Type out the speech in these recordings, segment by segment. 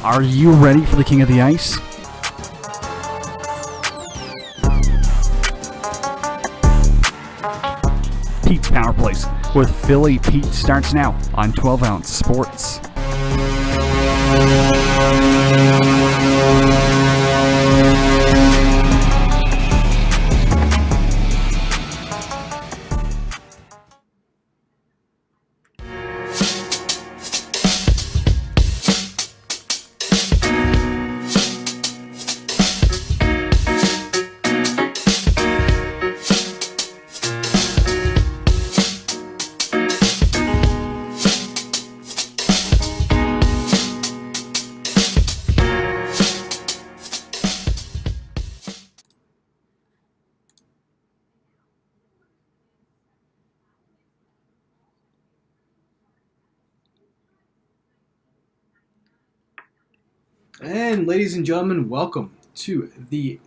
Are you ready for the King of the Ice? Pete's Power Plays with Philly Pete starts now on 12 Ounce Sports. And ladies and gentlemen, welcome to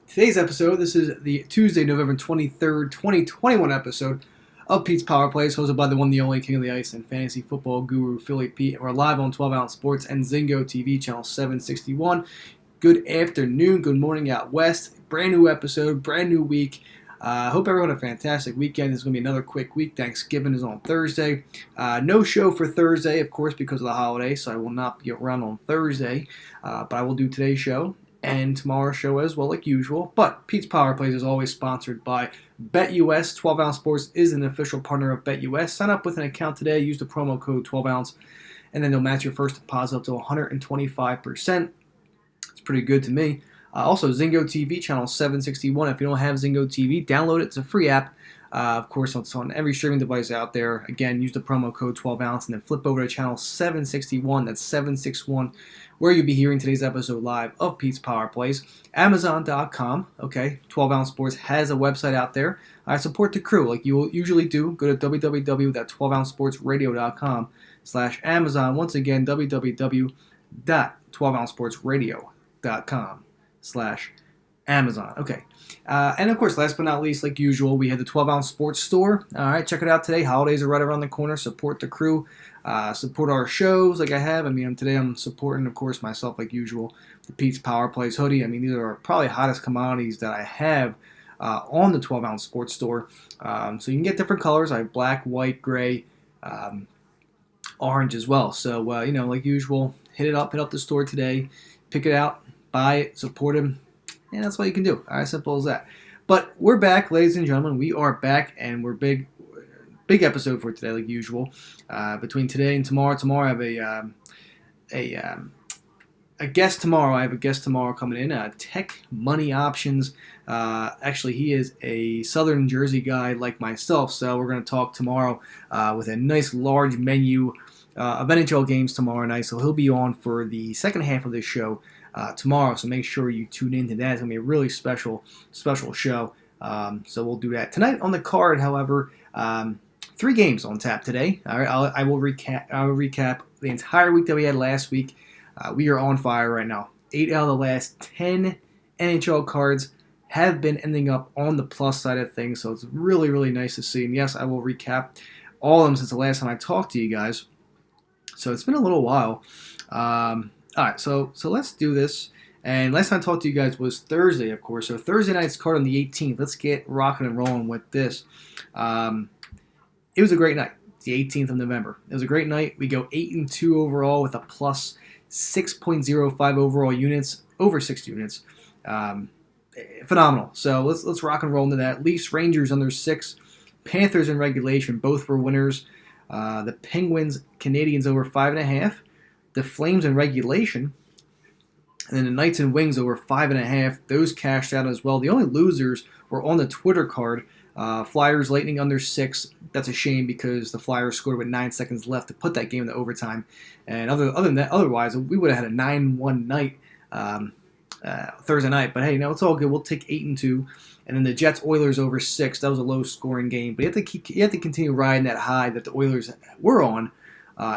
today's episode. This is the Tuesday, November 23rd, 2021 episode of Pete's Power Plays, hosted by the one, the only King of the Ice and fantasy football guru, Philly Pete. And we're live on 12 Ounce Sports and Zingo TV, channel 761. Good afternoon, good morning out west. Brand new episode, brand new week. Hope everyone had a fantastic weekend. This is going to be another quick week. Thanksgiving is on Thursday. No show for Thursday, of course, because of the holiday, so I will not be around on Thursday. But I will do today's show and tomorrow's show as well, like usual. But Pete's Power Plays is always sponsored by BetUS. 12 Ounce Sports is an official partner of BetUS. Sign up with an account today. Use the promo code 12 Ounce, and then they'll match your first deposit up to 125%. It's pretty good to me. Also, Zingo TV, channel 761. If you don't have Zingo TV, download it. It's a free app. Of course, it's on every streaming device out there. Again, use the promo code 12 Ounce and then flip over to channel 761. That's 761, where you'll be hearing today's episode live of Pete's Power Plays. Amazon.com. Okay, 12 Ounce Sports has a website out there. I support the crew like you usually do. Go to www.12ouncesportsradio.com/Amazon. Once again, www.12ouncesportsradio.com/Amazon. Okay. And of course, last but not least, like usual, we have the 12 Ounce Sports Store. All right, check it out today. Holidays are right around the corner. Support the crew. Support our shows like I have. Today I'm supporting, of course, myself like usual. The Pete's Power Plays hoodie. These are probably hottest commodities that I have on the 12 Ounce Sports Store. So you can get different colors. I have black, white, gray, orange as well. So, like usual, hit up the store today. Pick it out. Buy it, support him, and that's what you can do. All right, simple as that. But we're back, ladies and gentlemen. We are back, and we're big episode for today, like usual. Between today and tomorrow I have a guest tomorrow. I have a guest tomorrow coming in. Tech Money Options. Actually, he is a Southern Jersey guy like myself, so we're going to talk tomorrow with a nice large menu of NHL games tomorrow night. So he'll be on for the second half of this show tomorrow, so make sure you tune into that. It's going to be a really special show, so we'll do that. Tonight on the card, however, 3 games on tap today. All right, I will recap the entire week that we had last week. We are on fire right now. 8 out of the last 10 NHL cards have been ending up on the plus side of things, so it's really, really nice to see. And yes, I will recap all of them since the last time I talked to you guys. So it's been a little while. All right, so let's do this. And last time I talked to you guys was Thursday, of course. So Thursday night's card on the 18th. Let's get rocking and rolling with this. It was a great night, the 18th of November. It was a great night. We go 8-2 overall with a plus 6.05 overall units, over 6 units. Phenomenal. So let's rock and roll into that. Leafs, Rangers under 6. Panthers in regulation, both were winners. The Penguins, Canadians over 5.5. The Flames in regulation, and then the Knights and Wings over 5.5. Those cashed out as well. The only losers were on the Twitter card. Flyers, Lightning under 6. That's a shame because the Flyers scored with 9 seconds left to put that game into overtime. And other than that, otherwise, we would have had a 9-1 night Thursday night. But hey, it's all good. We'll take 8-2. And then the Jets Oilers over 6. That was a low scoring game. But you have to continue riding that high that the Oilers were on.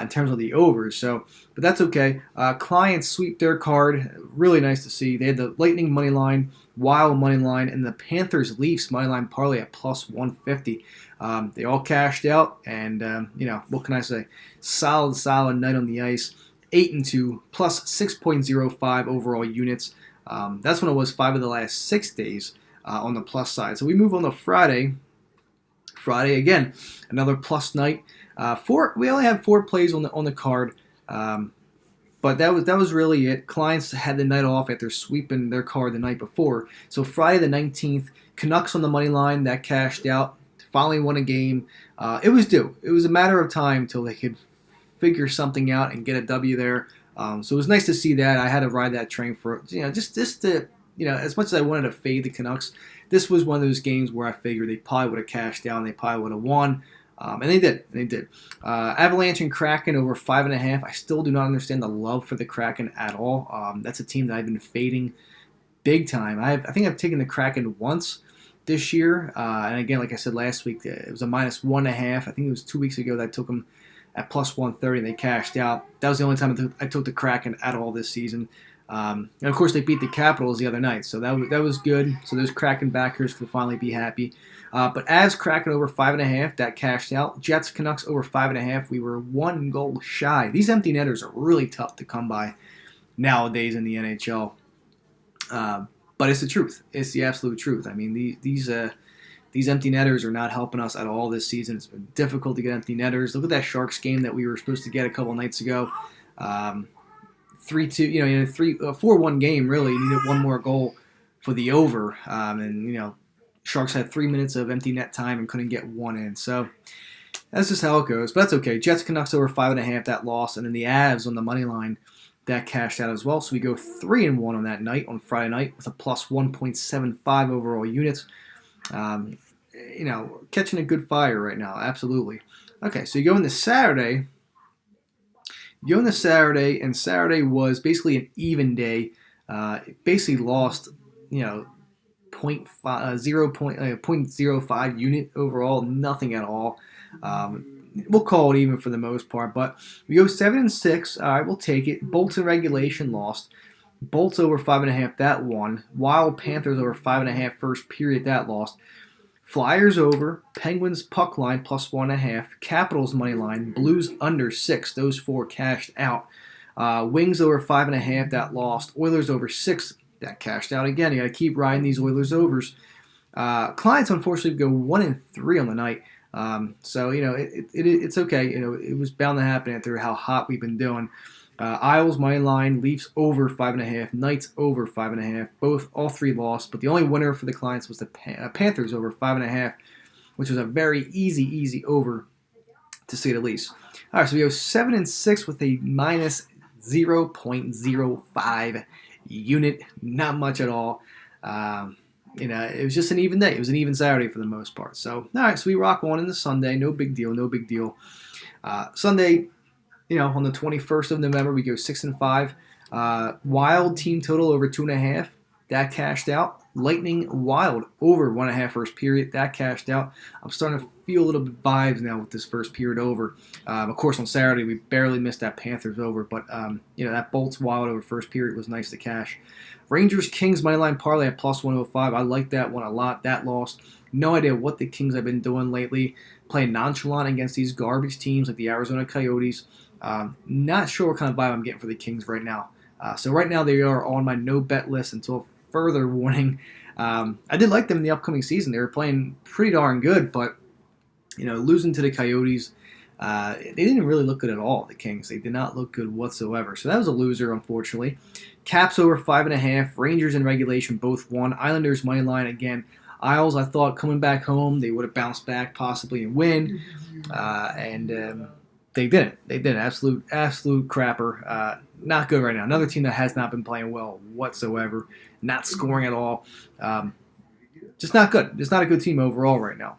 In terms of the overs, but that's okay. Clients sweep their card. Really nice to see. They had the Lightning money line, Wild money line, and the Panthers Leafs money line parlay at plus 150. They all cashed out, and what can I say? Solid night on the ice. 8-2, plus 6.05 overall units. That's when it was 5 of the last 6 days on the plus side. So we move on to Friday. Friday again, another plus night. We only had 4 plays on the card, but that was really it. Clients had the night off after sweeping their card the night before. So Friday the 19th, Canucks on the money line, that cashed out. Finally won a game. It was due. It was a matter of time till they could figure something out and get a W there. So it was nice to see that. I had to ride that train for just to as much as I wanted to fade the Canucks, this was one of those games where I figured they probably would have cashed out and they probably would have won. And they did. Avalanche and Kraken over 5.5. I still do not understand the love for the Kraken at all. That's a team that I've been fading big time. I think I've taken the Kraken once this year. And again, like I said last week, it was a -1.5. I think it was 2 weeks ago that I took them at plus 130 and they cashed out. That was the only time I took the Kraken at all this season. And of course, they beat the Capitals the other night, so that was good. So those Kraken backers could finally be happy. But as Kraken over 5.5, that cashed out. Jets Canucks over 5.5. We were 1 goal shy. These empty netters are really tough to come by nowadays in the NHL. But it's the truth. It's the absolute truth. I mean, these empty netters are not helping us at all this season. It's been difficult to get empty netters. Look at that Sharks game that we were supposed to get a couple nights ago. 3-2, 4-1 game, really. You needed one more goal for the over. And Sharks had 3 minutes of empty net time and couldn't get one in. So that's just how it goes. But that's okay. Jets Canucks over 5.5, that lost. And then the Avs on the money line, that cashed out as well. So we go 3-1 on that night, on Friday night, with a plus 1.75 overall units. Catching a good fire right now, absolutely. Okay, so you go into Saturday. And Saturday was basically an even day. It basically lost, 0.05 unit overall, nothing at all. We'll call it even for the most part, but we go 7-6. All right, we'll take it. Bolts in regulation lost. Bolts over 5.5, that won. Wild Panthers over 5.5 first period, that lost. Flyers over, Penguins puck line plus 1.5, Capitals money line, Blues under 6. Those 4 cashed out. Wings over 5.5, that lost. Oilers over 6, that cashed out again. You got to keep riding these Oilers overs. Clients unfortunately go 1-3 on the night. So it's okay. It was bound to happen after how hot we've been doing. Isles money line, Leafs over 5.5, Knights over 5.5. All 3 lost, but the only winner for the Clients was the Panthers over 5.5, which was a very easy over, to say the least. All right, so we go 7-6 with a minus 0.05 unit, not much at all. It was just an even day. It was an even Saturday for the most part. So, all right, so we rock on into Sunday. No big deal. Sunday, on the 21st of November, we go 6-5. Wild team total over 2.5. That cashed out. Lightning Wild over 1.5 first period. That cashed out. I'm starting to feel a little bit vibes now with this first period over. Of course, on Saturday, we barely missed that Panthers over. But, that Bolts Wild over first period was nice to cash. Rangers Kings moneyline parlay at plus 105. I like that one a lot. That lost. No idea what the Kings have been doing lately. Playing nonchalant against these garbage teams like the Arizona Coyotes. Not sure what kind of vibe I'm getting for the Kings right now. So right now they are on my no bet list until further warning. I did like them in the upcoming season. They were playing pretty darn good, but losing to the Coyotes, they didn't really look good at all. The Kings, they did not look good whatsoever. So that was a loser, unfortunately. Caps over 5.5. Rangers in regulation both won. Islanders money line again. Isles, I thought coming back home they would have bounced back possibly and win, and they didn't. They didn't. Absolute crapper. Not good right now. Another team that has not been playing well whatsoever. Not scoring at all. Just not good. Just not a good team overall right now.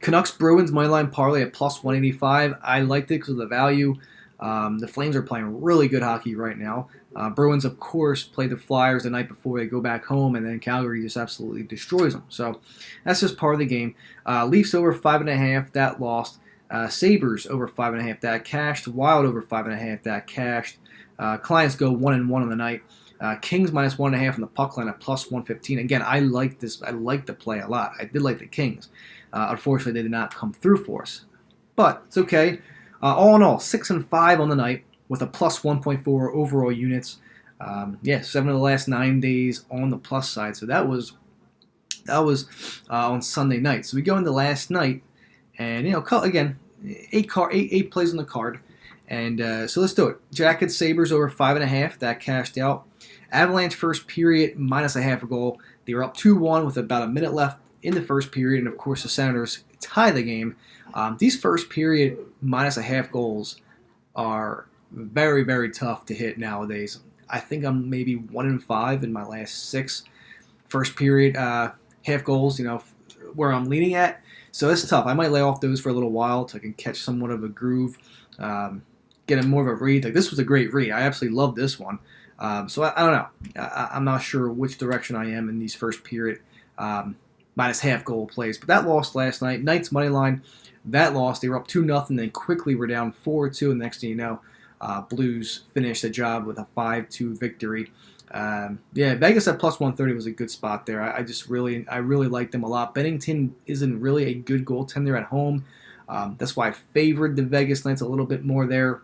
Canucks Bruins moneyline parlay at plus 185. I liked it because of the value. The Flames are playing really good hockey right now. Bruins, of course, played the Flyers the night before they go back home, and then Calgary just absolutely destroys them. So that's just part of the game. Leafs over 5.5. That lost. Sabres over 5.5, that cashed. Wild over 5.5, that cashed. Clients go 1-1 on the night. Kings minus 1.5 on the puck line at plus 115. Again, I like this. I like the play a lot. I did like the Kings. Unfortunately, they did not come through for us, but it's okay. All in all, 6-5 on the night. with a plus 1.4 overall units. 7 of the last 9 days on the plus side. So that was on Sunday night. So we go into last night, and again, eight plays on the card, and so let's do it. Jackets Sabres over 5.5. That cashed out. Avalanche first period minus a half a goal. They were up 2-1 with about a minute left in the first period, and of course the Senators tie the game. These first period minus a half goals are very, very tough to hit nowadays. I think I'm maybe 1-5 in my last 6 first period half goals, where I'm leaning at. So it's tough. I might lay off those for a little while so I can catch somewhat of a groove, get more of a read. Like, this was a great read. I absolutely love this one. So I don't know. I'm not sure which direction I am in these first period minus half goal plays. But that lost last night. Knights money line, that lost. They were up 2-0, then quickly were down 4-2. And the next thing you know, Blues finished the job with a 5-2 victory. Vegas at plus 130 was a good spot there. I really like them a lot. Bennington isn't really a good goaltender at home. That's why I favored the Vegas Knights a little bit more there.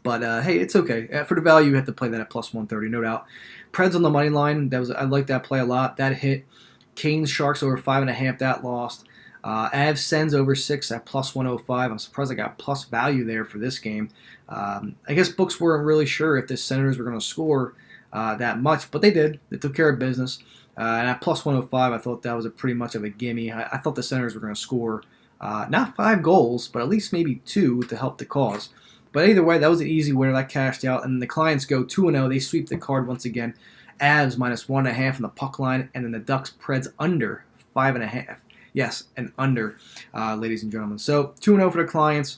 But hey, it's okay. For the value, you have to play that at plus 130, no doubt. Preds on the money line. I like that play a lot. That hit. Canes Sharks over 5.5. That lost. Avs Sens over 6 at plus 105. I'm surprised I got plus value there for this game. I guess books weren't really sure if the Senators were going to score that much, but they did. They took care of business. And at plus 105, I thought that was pretty much of a gimme. I thought the Senators were going to score not 5 goals, but at least maybe 2 to help the cause. But either way, that was an easy winner. That cashed out. And the clients go 2-0. They sweep the card once again. Avs minus 1.5 on the puck line. And then the Ducks Preds under 5.5. Yes, and under, ladies and gentlemen. So 2-0 for the clients.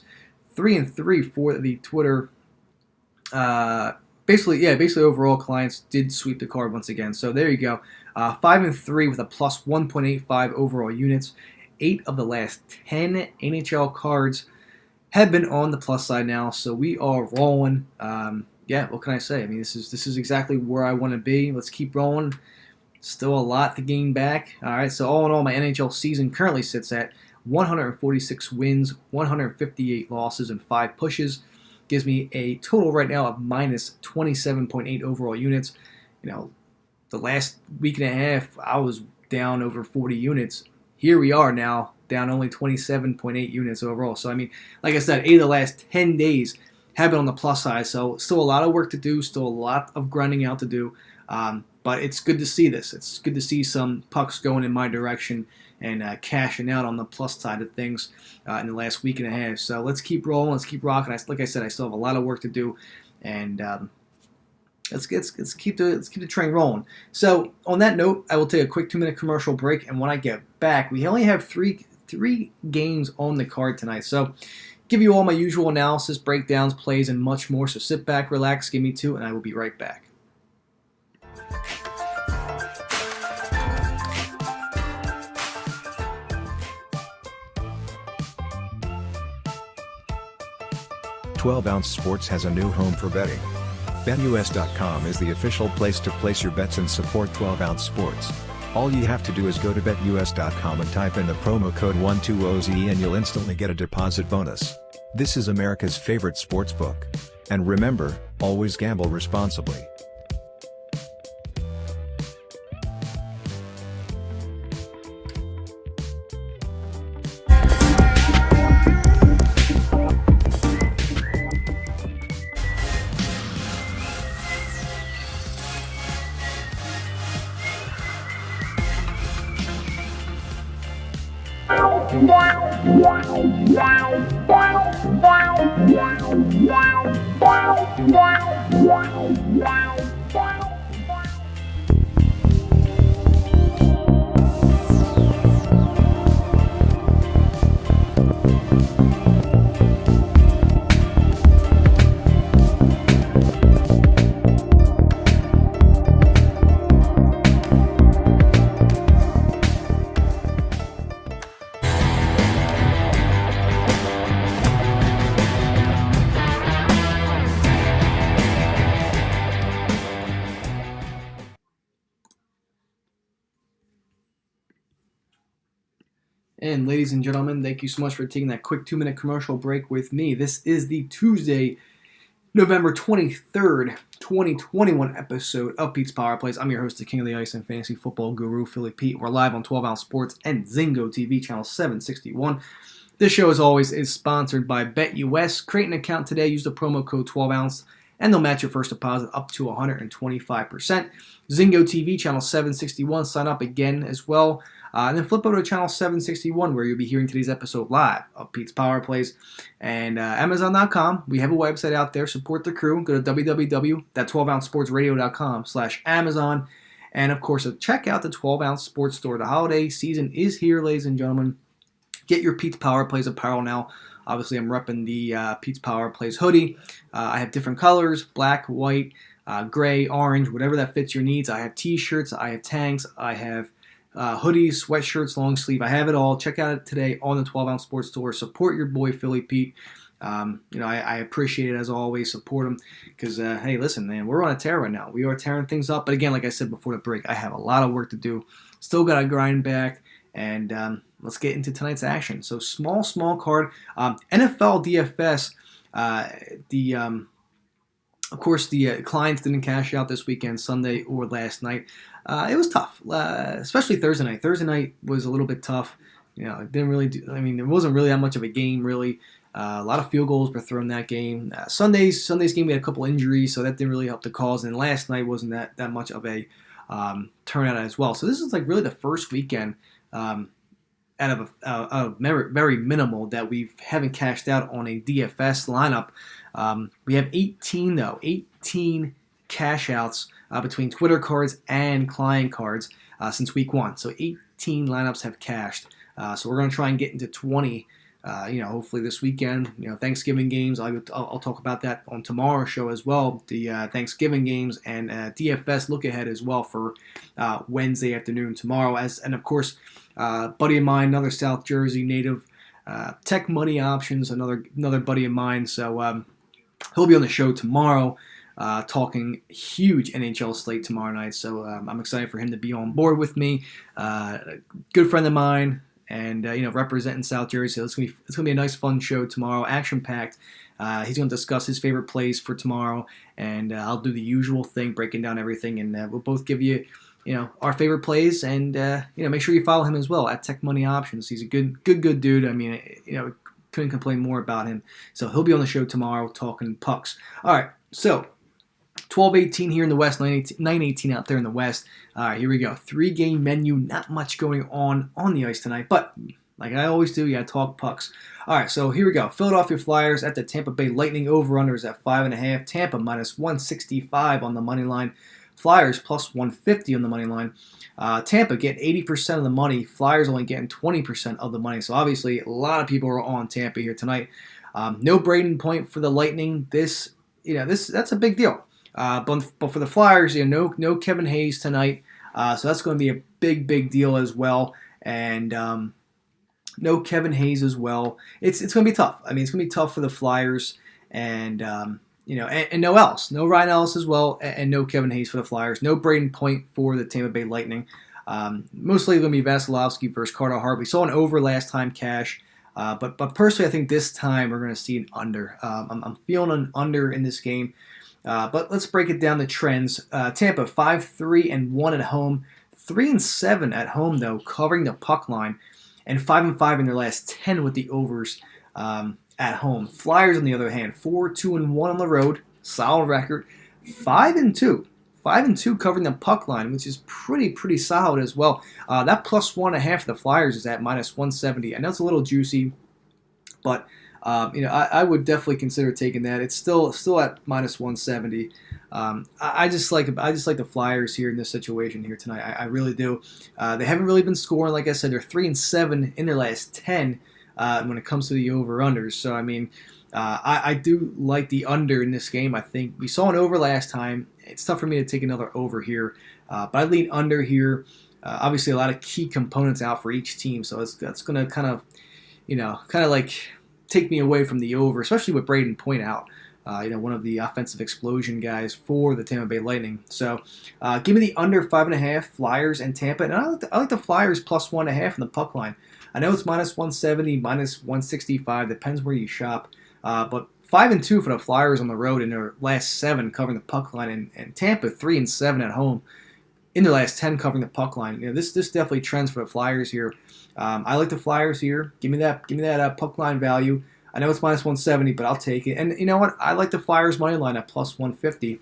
3-3 for the Twitter. Basically overall, clients did sweep the card once again. So there you go. 5-3 with a plus 1.85 overall units. 8 of the last 10 NHL cards have been on the plus side now, so we are rolling. What can I say? I mean, this is exactly where I want to be. Let's keep rolling. Still a lot to gain back. All right, so all in all, my NHL season currently sits at 146 wins, 158 losses, and 5 pushes. Gives me a total right now of minus 27.8 overall units. The last week and a half, I was down over 40 units. Here we are now, down only 27.8 units overall. So, I mean, like I said, 8 of the last 10 days have been on the plus side. So, still a lot of work to do, still a lot of grinding out to do. But it's good to see this. It's good to see some pucks going in my direction and cashing out on the plus side of things in the last week and a half. So, let's keep rolling. Let's keep rocking. Like I said, I still have a lot of work to do. And let's keep the train rolling. So, on that note, I will take a quick 2-minute commercial break. And when I get back, we only have three games on the card tonight. So, give you all my usual analysis, breakdowns, plays, and much more. So sit back, relax, give me 2, and I will be right back. "12 Ounce Sports" has a new home for betting. BetUS.com is the official place to place your bets and support 12 Ounce Sports. All you have to do is go to BetUS.com and type in the promo code 120ZE and you'll instantly get a deposit bonus. This is America's favorite sports book. And remember, always gamble responsibly. And ladies and gentlemen, thank you so much for taking that quick 2-minute commercial break with me. This is the Tuesday November 23rd, 2021 episode of Pete's Power Plays. I'm your host, the King of the Ice and Fantasy Football Guru, Philly Pete. We're live on 12 Ounce Sports and Zingo TV, channel 761. This show, as always, is sponsored by BetUS. Create an account today, use the promo code 12ounce, and they'll match your first deposit up to 125%. Zingo TV, channel 761, sign up again as well. And then flip over to channel 761 where you'll be hearing today's episode live of Pete's Power Plays. And Amazon.com, we have a website out there. Support the crew. Go to www.12ouncesportsradio.com/Amazon. And of course, check out the 12 Ounce Sports Store. The holiday season is here, ladies and gentlemen. Get your Pete's Power Plays apparel now. Obviously, I'm repping the Pete's Power Plays hoodie. I have different colors, black, white, gray, orange, whatever that fits your needs. I have t-shirts, I have tanks, I have hoodies, sweatshirts, long sleeve. I have it all. Check out it today on the 12 Ounce Sports Store. Support your boy Philly Pete. I appreciate it as always. Support him because, hey, listen, man, we're on a tear right now. We are tearing things up. But again, like I said before the break, I have a lot of work to do. Still got to grind back. And let's get into tonight's action. So small card. NFL DFS. Of course, the clients didn't cash out this weekend, Sunday or last night. It was tough, especially Thursday night. Thursday night was a little bit tough. You know, it didn't really there wasn't really that much of a game, really. A lot of field goals were thrown that game. Sunday's game, we had a couple injuries, so that didn't really help the cause. And last night wasn't that much of a turnout as well. So this is like really the first weekend out of very minimal that we haven't cashed out on a DFS lineup. We have 18 cash outs between Twitter cards and client cards since week one. So 18 lineups have cashed. So we're going to try and get into 20, hopefully this weekend. Thanksgiving games. I'll talk about that on tomorrow's show as well. The Thanksgiving games and DFS look ahead as well for Wednesday afternoon tomorrow. And of course, buddy of mine, another South Jersey native, Tech Money Options, another buddy of mine. So he'll be on the show tomorrow. Talking huge NHL slate tomorrow night, so I'm excited for him to be on board with me. Good friend of mine, and representing South Jersey. So it's gonna be a nice, fun show tomorrow, action packed. He's gonna discuss his favorite plays for tomorrow, and I'll do the usual thing, breaking down everything, and we'll both give you, our favorite plays, and make sure you follow him as well at Tech Money Options. He's a good dude. I mean, couldn't complain more about him. So he'll be on the show tomorrow talking pucks. All right, so 12-18 here in the West, 9-18 out there in the West. All right, here we go. 3-game menu. Not much going on the ice tonight, but like I always do, you got to talk pucks. All right, so here we go. Philadelphia Flyers at the Tampa Bay Lightning. Over-unders at 5.5. Tampa minus 165 on the money line. Flyers plus 150 on the money line. Tampa getting 80% of the money. Flyers only getting 20% of the money. So obviously, a lot of people are on Tampa here tonight. No Braden Point for the Lightning. That's a big deal. But for the Flyers, no Kevin Hayes tonight, so that's going to be a big deal as well. And no Kevin Hayes as well. It's going to be tough. I mean, it's going to be tough for the Flyers, and and no Ellis, no Ryan Ellis as well, and no Kevin Hayes for the Flyers. No Braden Point for the Tampa Bay Lightning. Mostly going to be Vasilevsky versus Carter Hart. We saw an over last time cash. But personally, I think this time we're going to see an under. I'm feeling an under in this game. But let's break it down to trends. Tampa 5-3-1 at home, 3-7 at home though, covering the puck line, and 5-5 in their last 10 with the overs at home. Flyers on the other hand, 4-2-1 on the road, solid record. 5-2 covering the puck line, which is pretty solid as well. That plus 1.5 for the Flyers is at minus 170. I know it's a little juicy, but I would definitely consider taking that. It's still at minus 170. I just like the Flyers here in this situation here tonight. I really do. They haven't really been scoring. Like I said, they're 3-7 in their last 10 when it comes to the over-unders. So I mean, I do like the under in this game. I think we saw an over last time. It's tough for me to take another over here, but I lean under here. Obviously, a lot of key components out for each team, so that's going to kind of like take me away from the over, especially with Braden Point out. One of the offensive explosion guys for the Tampa Bay Lightning. So give me the under 5.5 Flyers and Tampa. And I like the Flyers plus 1.5 in the puck line. I know it's minus 170, minus 165, depends where you shop. But 5-2 for the Flyers on the road in their last 7 covering the puck line, and Tampa 3-7 at home in their last 10 covering the puck line. This definitely trends for the Flyers here. I like the Flyers here. Give me that puck line value. I know it's minus 170, but I'll take it. And you know what? I like the Flyers money line at plus 150.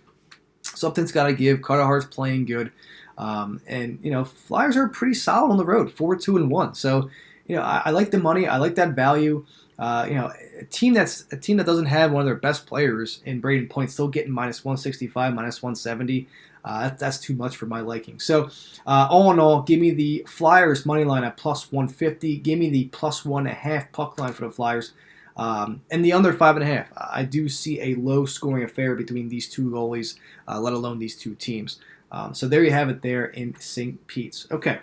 Something's got to give. Carter Hart's playing good. And Flyers are pretty solid on the road, 4-2-1. So, I like the money. I like that value. A team that doesn't have one of their best players in Braden Point still getting minus 165, minus 170. That's too much for my liking. So, all in all, give me the Flyers money line at plus 150. Give me the plus 1.5 puck line for the Flyers. And the under 5.5. I do see a low-scoring affair between these two goalies, let alone these two teams. So there you have it there in St. Pete's. Okay.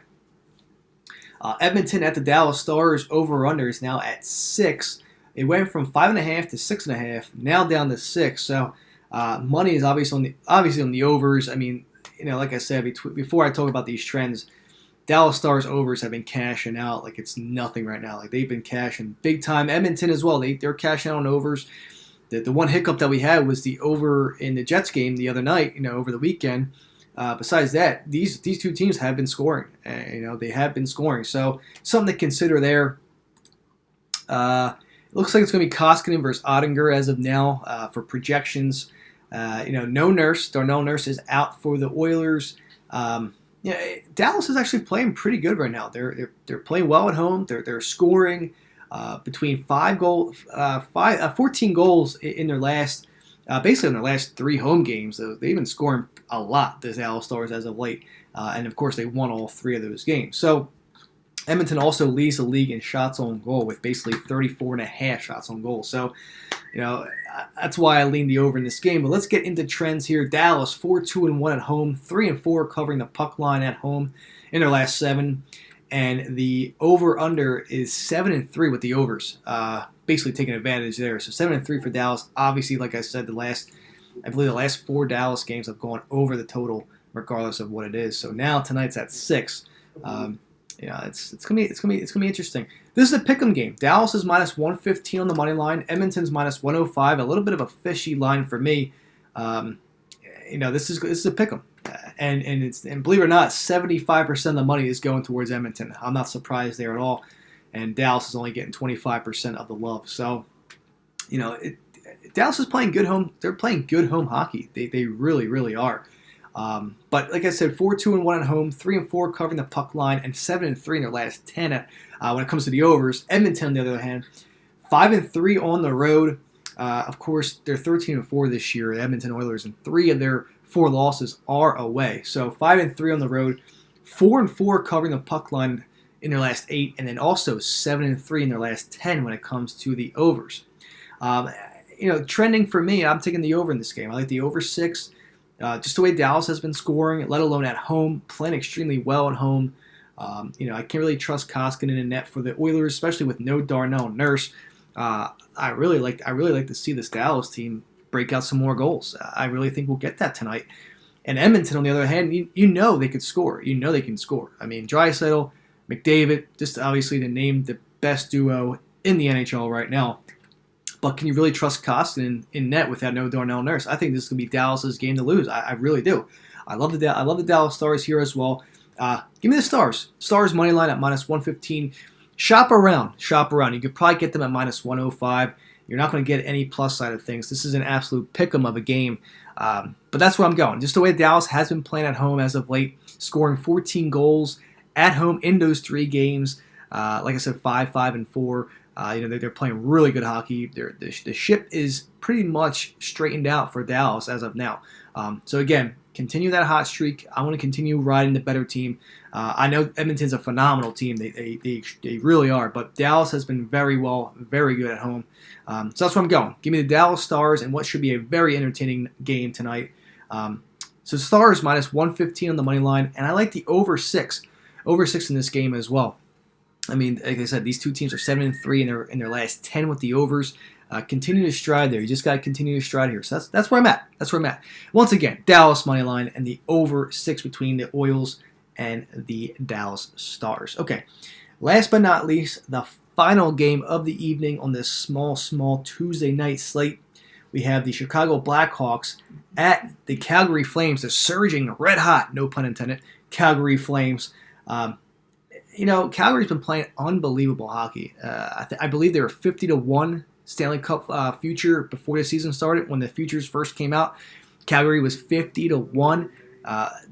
Edmonton at the Dallas Stars. Over/under is now at 6. It went from 5.5 to 6.5. Now down to 6. So money is obviously on the overs. I mean, like I said before, I talk about these trends. Dallas Stars overs have been cashing out like it's nothing right now. Like they've been cashing big time. Edmonton as well. They're cashing out on overs. The one hiccup that we had was the over in the Jets game the other night. Over the weekend. Besides that, these two teams have been scoring. They have been scoring. So something to consider there. It looks like it's going to be Koskinen versus Ottinger as of now for projections. No Nurse. Darnell Nurse is out for the Oilers. Dallas is actually playing pretty good right now. They're playing well at home. They're scoring between 14 goals in their last. Basically in their last 3 home games. They've been scoring a lot, the Dallas Stars, as of late. And, of course, they won all 3 of those games. So, Edmonton also leads the league in shots on goal with basically 34.5 shots on goal. So, that's why I lean the over in this game. But let's get into trends here. Dallas, 4-2-1 at home, 3-4 covering the puck line at home in their last 7. And the over-under is 7-3 with the overs. Basically taking advantage there. So 7-3 for Dallas. Obviously, like I said, I believe the last 4 Dallas games have gone over the total, regardless of what it is. So now tonight's at 6. It's gonna be interesting. This is a pick'em game. Dallas is minus 115 on the money line. Edmonton's minus 105. A little bit of a fishy line for me. This is a pick'em. And believe it or not, 75% of the money is going towards Edmonton. I'm not surprised there at all. And Dallas is only getting 25% of the love. So, Dallas is playing good home. They're playing good home hockey. They really, really are. But like I said, 4-2-1 at home, 3-4 covering the puck line, and 7-3 in their last 10 when it comes to the overs. Edmonton, on the other hand, 5-3 on the road. Of course, they're 13-4 this year, the Edmonton Oilers, and 3 of their 4 losses are away. So 5-3 on the road, 4-4 covering the puck line in their last 8, and then also 7-3 in their last 10 when it comes to the overs. Trending for me, I'm taking the over in this game. I like the over 6. Just the way Dallas has been scoring, let alone at home, playing extremely well at home. I can't really trust Koskinen in net for the Oilers, especially with no Darnell Nurse. I really like to see this Dallas team break out some more goals. I really think we'll get that tonight. And Edmonton, on the other hand, they could score. They can score. I mean, Draisaitl, McDavid, just obviously to name the best duo in the NHL right now. But can you really trust Koskinen in net without no Darnell Nurse? I think this is going to be Dallas's game to lose. I really do. I love the Dallas Stars here as well. Give me the Stars. Stars money line at minus 115. Shop around. You could probably get them at minus 105. You're not going to get any plus side of things. This is an absolute pick'em of a game. But that's where I'm going. Just the way Dallas has been playing at home as of late, scoring 14 goals at home in those 3 games. Like I said, 5-4. They're playing really good hockey. The ship is pretty much straightened out for Dallas as of now. So again, continue that hot streak. I want to continue riding the better team. I know Edmonton's a phenomenal team. They really are. But Dallas has been very good at home. So that's where I'm going. Give me the Dallas Stars and what should be a very entertaining game tonight. So Stars minus 115 on the money line, and I like the over 6. Over 6 in this game as well. I mean, like I said, these two teams are 7-3 in their last 10 with the overs. Continue to stride there. You just got to continue to stride here. So that's where I'm at. Once again, Dallas money line and the over 6 between the Oils and the Dallas Stars. Okay, last but not least, the final game of the evening on this small Tuesday night slate. we have the Chicago Blackhawks at the Calgary Flames, the surging, red hot, no pun intended, Calgary Flames. Calgary's been playing unbelievable hockey. I believe they were 50-1 Stanley Cup future before the season started. When the futures first came out, Calgary was 50-1.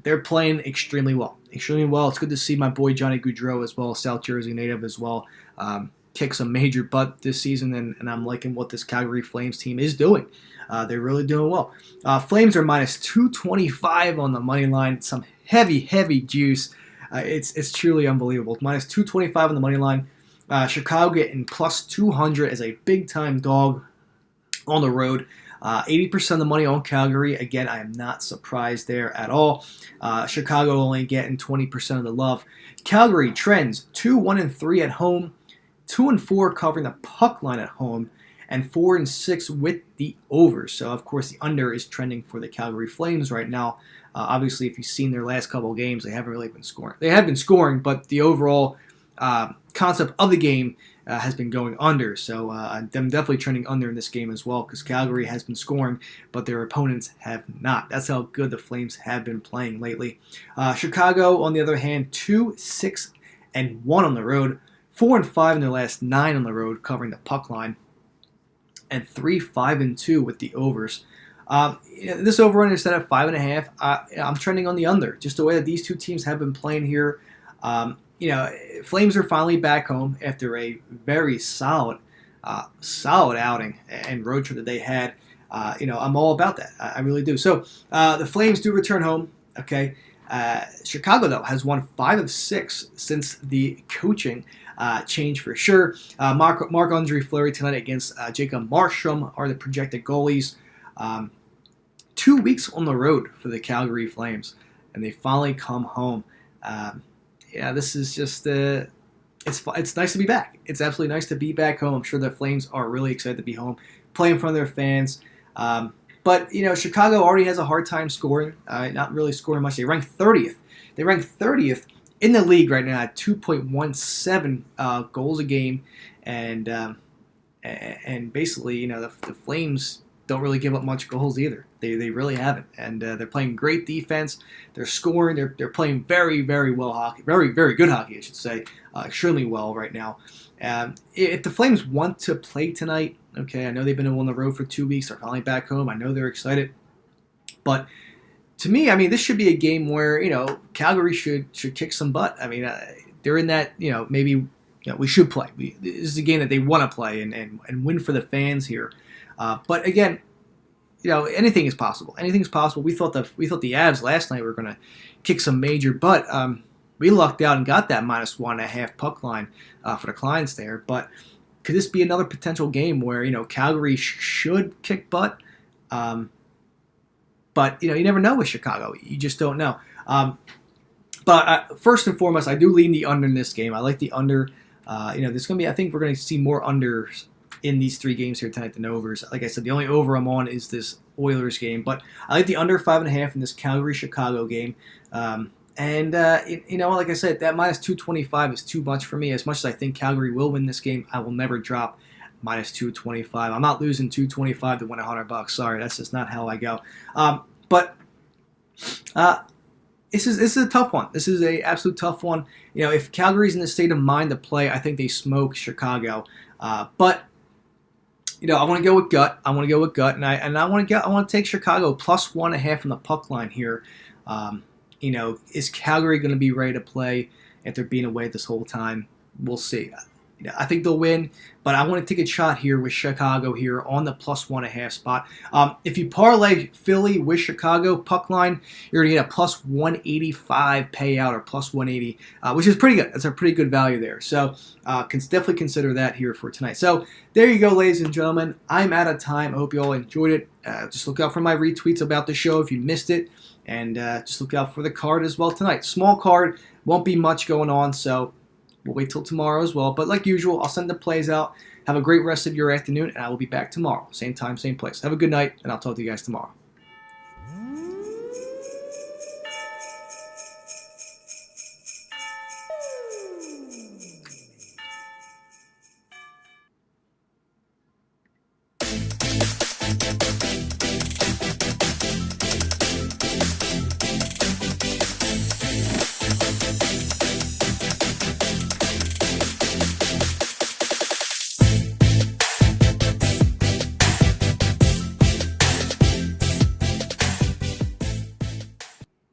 They're playing extremely well. Extremely well. It's good to see my boy Johnny Gaudreau as well, South Jersey native as well, kick some major butt this season, and I'm liking what this Calgary Flames team is doing. They're really doing well. Flames are minus 225 on the money line. Some heavy juice. It's truly unbelievable. Minus 225 on the money line. Chicago getting plus 200 as a big-time dog on the road. 80% of the money on Calgary. Again, I am not surprised there at all. Chicago only getting 20% of the love. Calgary trends 2-1-3 at home, 2-4 covering the puck line at home, and 4-6 with the overs. So, of course, the under is trending for the Calgary Flames right now. Obviously, if you've seen their last couple of games, they haven't really been scoring. They have been scoring, but the overall concept of the game has been going under. So I'm definitely trending under in this game as well, because Calgary has been scoring, but their opponents have not. That's how good the Flames have been playing lately. Chicago, on the other hand, 2-6-1 on the road, 4-5 in their last 9 on the road, covering the puck line, and 3-5-2 with the overs. This over-under is set at 5.5. I'm trending on the under, just the way that these two teams have been playing here. Flames are finally back home after a very solid outing and road trip that they had. I'm all about that. I really do. So the Flames do return home. Okay. Chicago, though, has won 5 of 6 since the coaching change for sure. Marc-Andre Fleury tonight against Jacob Markstrom are the projected goalies. 2 weeks on the road for the Calgary Flames, and they finally come home. This is just it's nice to be back. It's absolutely nice to be back home. I'm sure the Flames are really excited to be home, play in front of their fans. But Chicago already has a hard time scoring, not really scoring much. They rank 30th. They rank 30th in the league right now at 2.17 goals a game, and basically, the Flames don't really give up much goals either. They really haven't, and they're playing great defense. They're scoring. They're playing very well hockey, very good hockey, I should say, extremely well right now. If the Flames want to play tonight, okay, I know they've been on the road for 2 weeks. They're finally back home. I know they're excited, but to me, this should be a game where Calgary should kick some butt. They're in that maybe we should play. This is a game that they want to play and win for the fans here. But again, anything is possible. Anything is possible. We thought the Avs last night were going to kick some major butt. We lucked out and got that -1.5 puck line for the Clients there. But could this be another potential game where Calgary should kick butt? But you never know with Chicago. You just don't know. But first and foremost, I do lean the under in this game. I like the under. There's going to be. I think we're going to see more unders in these 3 games here tonight than overs. Like I said, the only over I'm on is this Oilers game, but I like the under 5.5 in this Calgary-Chicago game. Like I said, that -225 is too much for me. As much as I think Calgary will win this game, I will never drop -225. I'm not losing 225 to win $100. Sorry, that's just not how I go. This is a tough one. This is a absolute tough one. If Calgary's in the state of mind to play, I think they smoke Chicago. But I want to go with gut. I want to go with gut, and I want to take Chicago +1.5 on the puck line here. Is Calgary going to be ready to play after being away this whole time? We'll see. I think they'll win, but I want to take a shot here with Chicago here on the +1.5 spot. If you parlay Philly with Chicago puck line, you're going to get a +185 payout or +180, which is pretty good. That's a pretty good value there. So definitely consider that here for tonight. So there you go, ladies and gentlemen. I'm out of time. I hope you all enjoyed it. Just look out for my retweets about the show if you missed it, and just look out for the card as well tonight. Small card, won't be much going on, so we'll wait till tomorrow as well. But like usual, I'll send the plays out. Have a great rest of your afternoon, and I will be back tomorrow. Same time, same place. Have a good night, and I'll talk to you guys tomorrow.